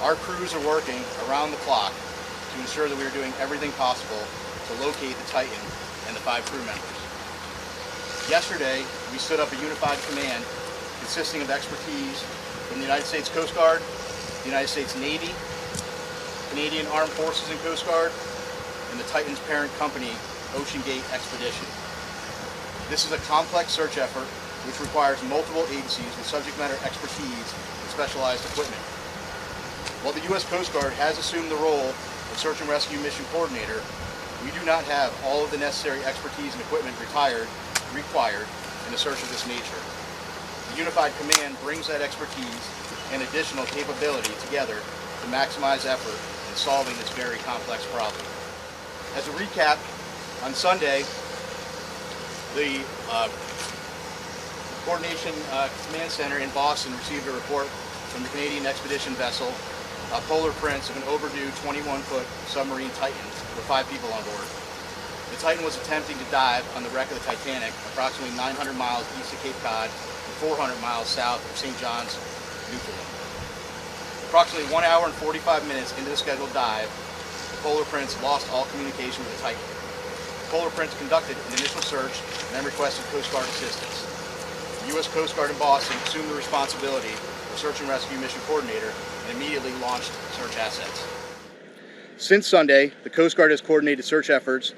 Our crews are working around the clock to ensure that we are doing everything possible to locate the Titan and the 5 crew members. Yesterday, we stood up a unified command consisting of expertise from the United States Coast Guard, the United States Navy, Canadian Armed Forces and Coast Guard, and the Titan's parent company, Ocean Gate Expedition. This is a complex search effort which requires multiple agencies with subject matter expertise and specialized equipment. While the U.S. Coast Guard has assumed the role of Search and Rescue Mission Coordinator, we do not have all of the necessary expertise and equipment required in a search of this nature. The Unified Command brings that expertise and additional capability together to maximize effort in solving this very complex problem. As a recap, on Sunday, the Coordination Command Center in Boston received a report from the Canadian expedition vessel Polar Prince of an overdue 21-foot submarine Titan with 5 people on board. The Titan was attempting to dive on the wreck of the Titanic approximately 900 miles east of Cape Cod and 400 miles south of St. John's, Newfoundland. Approximately 1 hour and 45 minutes into the scheduled dive, the Polar Prince lost all communication with the Titan. The Polar Prince conducted an initial search and then requested Coast Guard assistance. The U.S. Coast Guard in Boston assumed the responsibility of Search and Rescue Mission Coordinator and immediately launched search assets. Since Sunday, the Coast Guard has coordinated search efforts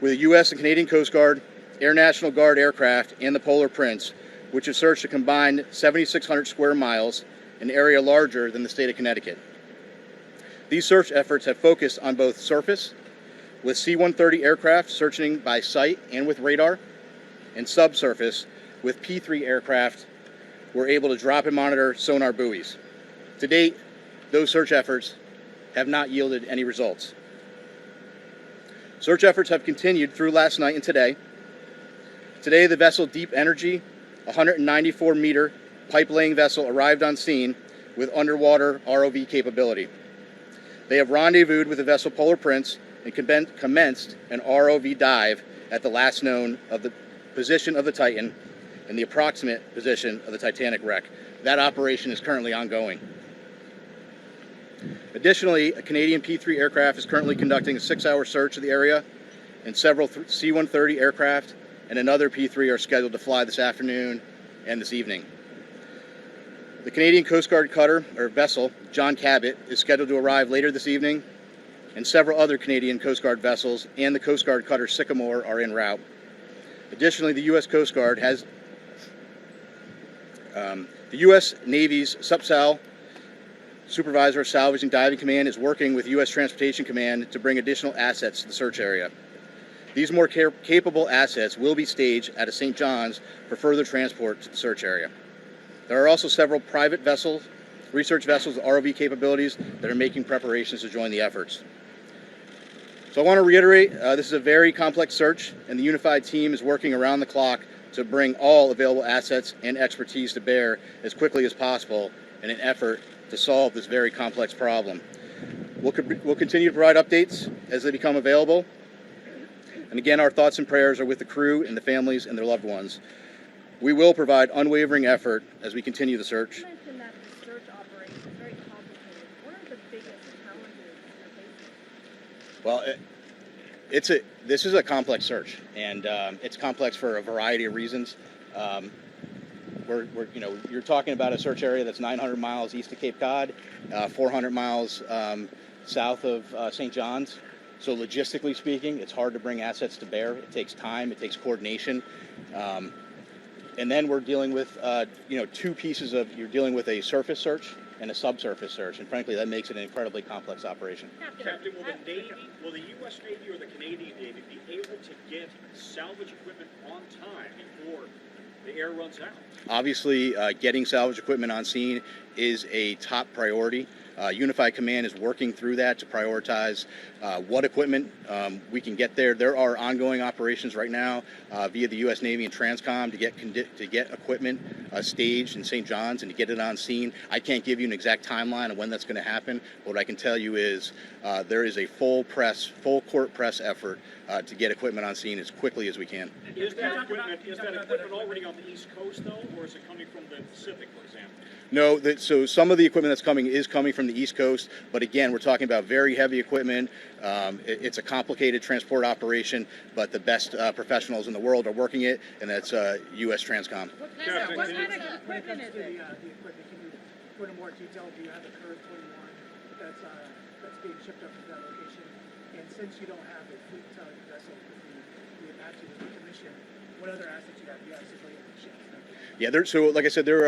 with the U.S. and Canadian Coast Guard, Air National Guard aircraft, and the Polar Prince, which have searched a combined 7,600 square miles, an area larger than the state of Connecticut. These search efforts have focused on both surface, with C-130 aircraft searching by sight and with radar, and subsurface, with P-3 aircraft were able to drop and monitor sonar buoys. To date, those search efforts have not yielded any results. Search efforts have continued through last night and today. Today, the vessel Deep Energy, a 194-meter pipe-laying vessel, arrived on scene with underwater ROV capability. They have rendezvoused with the vessel Polar Prince and commenced an ROV dive at the last known of the position of the Titan and the approximate position of the Titanic wreck. That operation is currently ongoing. Additionally, a Canadian P-3 aircraft is currently conducting a 6-hour search of the area, and several C-130 aircraft and another P-3 are scheduled to fly this afternoon and this evening. The Canadian Coast Guard cutter, or vessel, John Cabot, is scheduled to arrive later this evening, and several other Canadian Coast Guard vessels and the Coast Guard cutter Sycamore are en route. Additionally, the U.S. Coast Guard has the U.S. Navy's SUPSAL, Supervisor of Salvage and Diving Command, is working with U.S. Transportation Command to bring additional assets to the search area. These more capable assets will be staged at a St. John's for further transport to the search area. There are also several private vessels, research vessels with ROV capabilities that are making preparations to join the efforts. So I want to reiterate, this is a very complex search, and the unified team is working around the clock to bring all available assets and expertise to bear as quickly as possible in an effort to solve this very complex problem. We'll continue to provide updates as they become available. And again, our thoughts and prayers are with the crew and the families and their loved ones. We will provide unwavering effort as we continue the search. You mentioned that the search operation is very complicated. What are the biggest challenges you're facing? Well, this is a complex search, and it's complex for a variety of reasons. You're talking about a search area that's 900 miles east of Cape Cod, 400 miles south of St. John's. So logistically speaking, it's hard to bring assets to bear. It takes time, it takes coordination. And then we're dealing with, two pieces of, you're dealing with a surface search and a subsurface search. And frankly, that makes it an incredibly complex operation. Captain, will the U.S. Navy or the Canadian Navy be able to get salvage equipment on time before the air runs out? Obviously, getting salvage equipment on scene is a top priority. Unified Command is working through that to prioritize what equipment we can get there. There are ongoing operations right now via the U.S. Navy and Transcom to get equipment staged in St. John's and to get it on scene. I can't give you an exact timeline of when that's going to happen. What I can tell you is there is a full court press effort to get equipment on scene as quickly as we can. Is that equipment already on the East Coast, though, or is it coming from the Pacific, for example? No, so some of the equipment that's coming is coming from the East Coast, but again, we're talking about very heavy equipment. It's a complicated transport operation, but the best professionals in the world are working it, and that's U.S. Transcom. What kind of equipment When it comes is to it? the equipment, can you go into more detail? Do you have the Curve 21 that's being shipped up to that location? And since you don't have a fleet towing vessel with the Apache with the commission, what other assets you have? You have civilian ships. Yeah, so like I said, there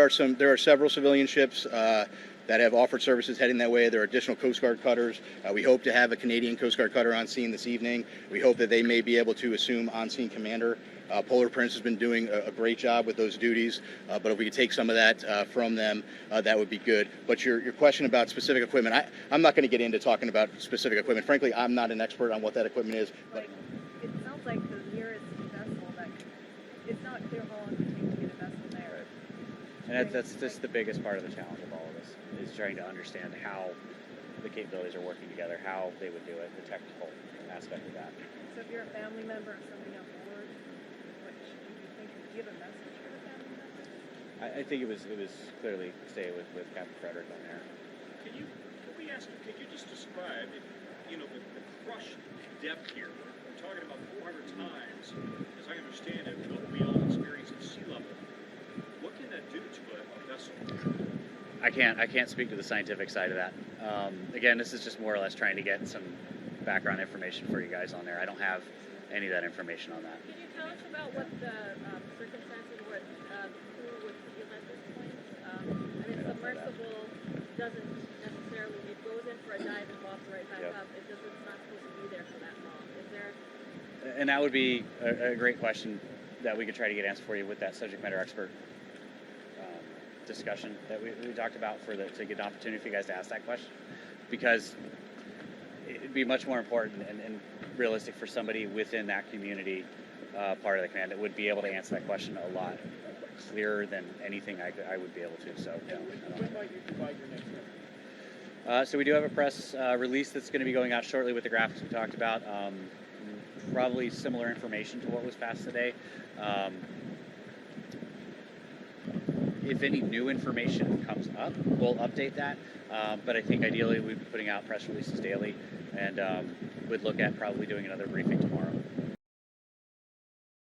are several civilian ships that have offered services heading that way. There are additional Coast Guard cutters. We hope to have a Canadian Coast Guard cutter on scene this evening. We hope that they may be able to assume on-scene commander. Polar Prince has been doing a great job with those duties, but if we could take some of that from them, that would be good. But your question about specific equipment, I'm not going to get into talking about specific equipment. Frankly, I'm not an expert on what that equipment is. But It sounds like the nearest vessel that it's not clear how long it would take to get a vessel there. And that's just the biggest part of the challenge of all of this, is trying to understand how the capabilities are working together, how they would do it, the technical aspect of that. So if you're a family member of somebody on board, what do you think? Do you have a message for the family member? I think it was clearly stay with Captain Frederick on there. Can we ask you, could you just describe, the crush depth here? We're talking about 400 times, as I understand it, what we all experience at sea level. What can that do to a vessel? I can't speak to the scientific side of that. Again, this is just more or less trying to get some background information for you guys on there. I don't have any of that information on that. Can you tell us about what the circumstances, what the crew would feel at this point? I mean, submersible doesn't necessarily, it goes in for a dive and pops right back Yep. up. It's not supposed to be there for that long. Is there? And that would be a great question that we could try to get answered for you with that subject matter expert discussion that we talked about to get an opportunity for you guys to ask that question, because it'd be much more important and realistic for somebody within that community part of the command that would be able to answer that question a lot clearer than anything I would be able to. So, no, When might you provide your next step? so we do have a press release that's going to be going out shortly with the graphics we talked about. Probably similar information to what was passed today. If any new information comes up, we'll update that. But I think ideally we'd be putting out press releases daily, and would look at probably doing another briefing tomorrow.